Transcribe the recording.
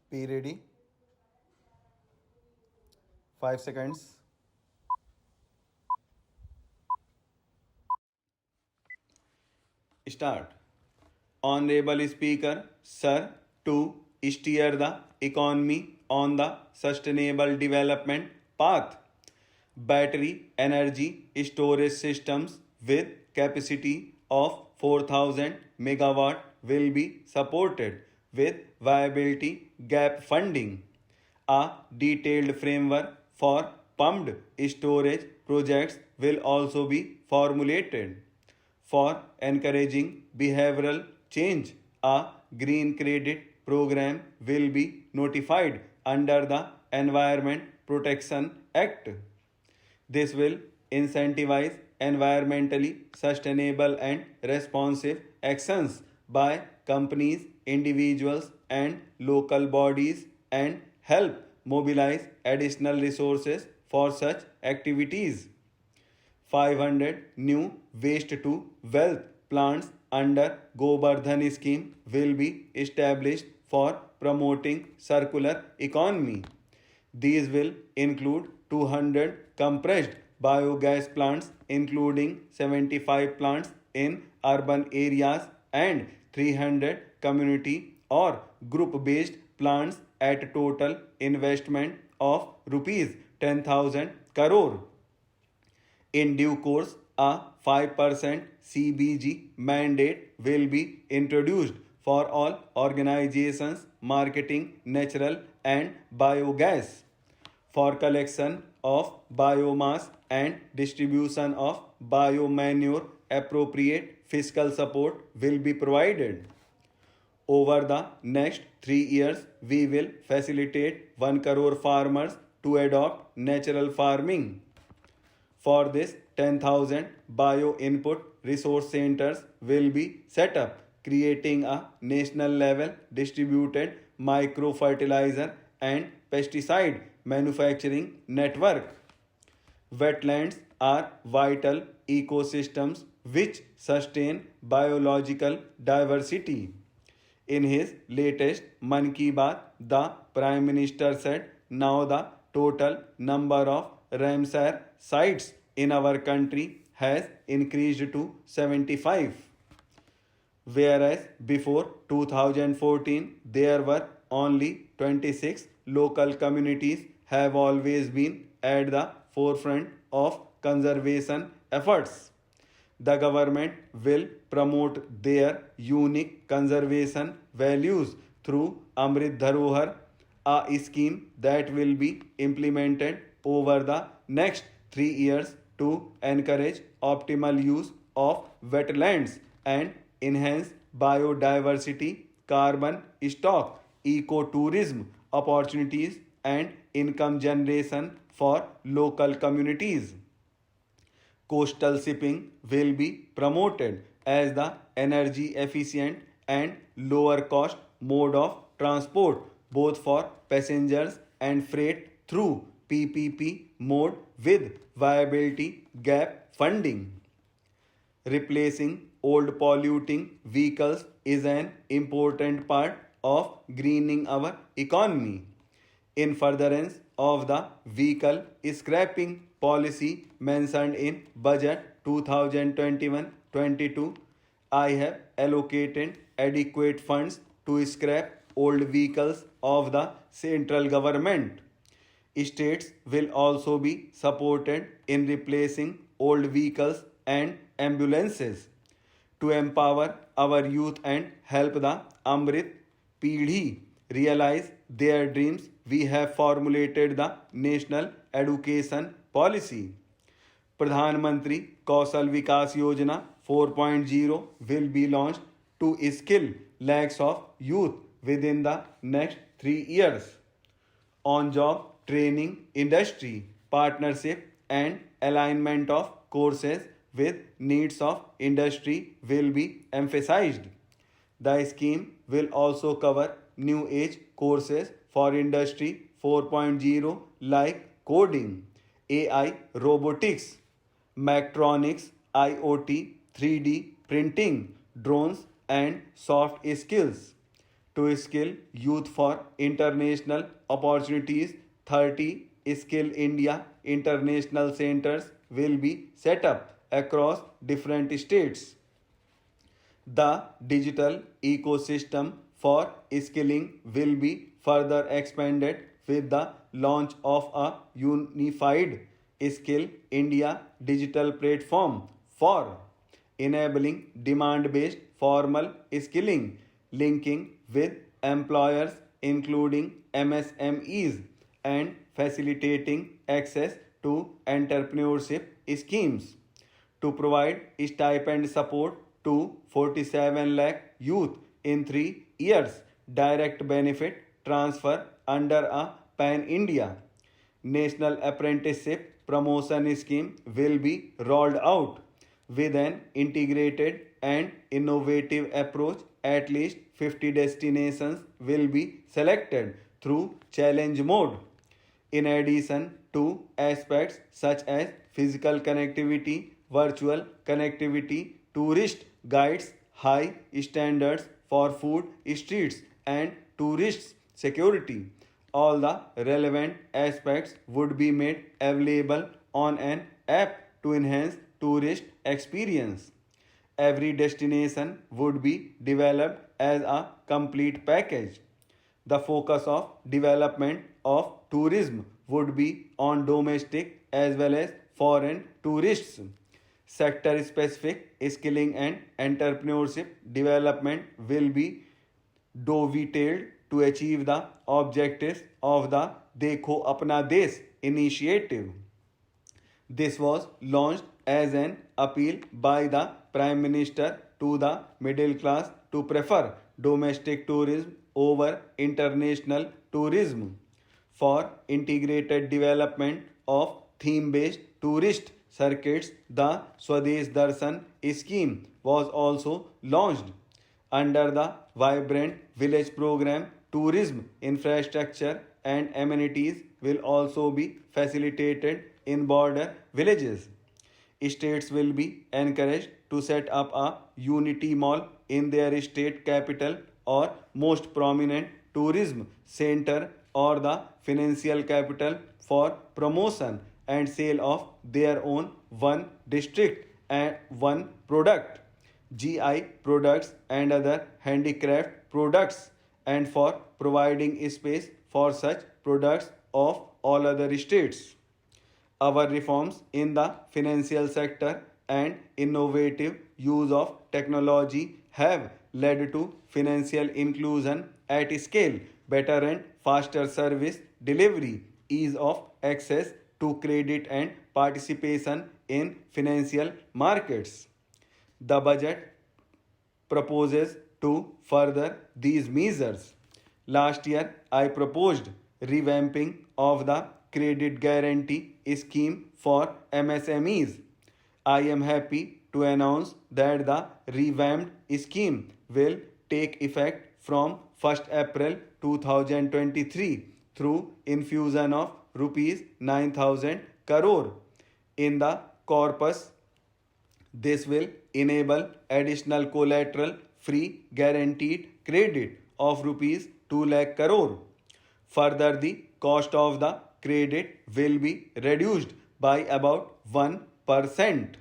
Be ready. 5 seconds. Start. Honorable Speaker, Sir, to steer the economy on the sustainable development path, battery energy storage systems with capacity of 4000 megawatt will be supported with viability gap funding. A detailed framework for pumped storage projects will also be formulated. For encouraging behavioral change, a green credit program will be notified under the Environment Protection Act. This will incentivize environmentally sustainable and responsive actions by companies, individuals, and local bodies and help mobilize additional resources for such activities. 500 new waste to wealth plants under Gobardhan scheme will be established for promoting circular economy. These will include 200 compressed biogas plants, including 75 plants in urban areas and 300 community or group based plants at total investment of rupees 10,000 crore. In due course, a 5% CBG mandate will be introduced for all organizations marketing natural and biogas. For collection of biomass and distribution of biomanure, appropriate fiscal support will be provided. Over the next 3 years, we will facilitate 1 crore farmers to adopt natural farming. For this, 10,000 bio input resource centers will be set up, creating a national level distributed micro fertilizer and pesticide manufacturing network. Wetlands are vital ecosystems which sustain biological diversity. In his latest Man Ki Baat, the Prime Minister said, now the total number of Ramsar sites in our country has increased to 75. Whereas before 2014 there were only 26, local communities have always been at the forefront of conservation efforts. The government will promote their unique conservation values through Amrit Dharohar, a scheme that will be implemented over the next 3 years to encourage optimal use of wetlands and enhance biodiversity, carbon stock, ecotourism opportunities, and income generation for local communities. Coastal shipping will be promoted as the energy efficient and lower cost mode of transport both for passengers and freight through PPP mode with viability gap funding. Replacing old polluting vehicles is an important part of greening our economy. In furtherance of the vehicle scrapping policy mentioned in budget 2021-22, I have allocated adequate funds to scrap old vehicles of the central government. States will also be supported in replacing old vehicles and ambulances. To empower our youth and help the Amrit Peedhi realize their dreams, we have formulated the National Education Policy. Pradhan Mantri Kausal Vikas Yojana 4.0 will be launched to skill lakhs of youth within the next 3 years. On job training, industry, partnership, and alignment of courses with needs of industry will be emphasized. The scheme will also cover new age courses for Industry 4.0 like coding, AI, robotics, mechatronics, IoT, 3D printing, drones, and soft skills. to skill youth for international opportunities. 30 Skill India international centers will be set up across different states. The digital ecosystem for skilling will be further expanded with the launch of a unified Skill India digital platform for enabling demand based formal skilling, linking with employers including MSMEs, and facilitating access to entrepreneurship schemes to provide stipend support to 47 lakh youth in 3 years. Direct benefit transfer under a Pan India National Apprenticeship Promotion Scheme will be rolled out with an integrated and innovative approach. At least 50 destinations will be selected through challenge mode. In addition to aspects such as physical connectivity, virtual connectivity, tourist guides, high standards for food streets, and tourist security, all the relevant aspects would be made available on an app to enhance tourist experience. Every destination would be developed as a complete package. The focus of development of tourism would be on domestic as well as foreign tourists. Sector specific skilling and entrepreneurship development will be dovetailed to achieve the objectives of the Dekho Apna Desh initiative. This was launched as an appeal by the Prime Minister to the middle class to prefer domestic tourism over international tourism. For integrated development of theme-based tourist circuits, the Swadesh Darshan scheme was also launched. Under the Vibrant Village program, tourism infrastructure and amenities will also be facilitated in border villages. States will be encouraged to set up a unity mall in their state capital or most prominent tourism center or the financial capital for promotion and sale of their own one district and one product, GI products and other handicraft products, and for providing space for such products of all other states. Our reforms in the financial sector and innovative use of technology have led to financial inclusion at scale, better and faster service delivery, ease of access to credit, and participation in financial markets. The budget proposes to further these measures. Last year, I proposed revamping of the credit guarantee scheme for MSMEs. I am happy to announce that the revamped scheme will take effect from 1st April 2023 through infusion of rupees 9,000 crore in the corpus. This will enable additional collateral free guaranteed credit of rupees 2 lakh crore. Further, the cost of the credit will be reduced by about 1%.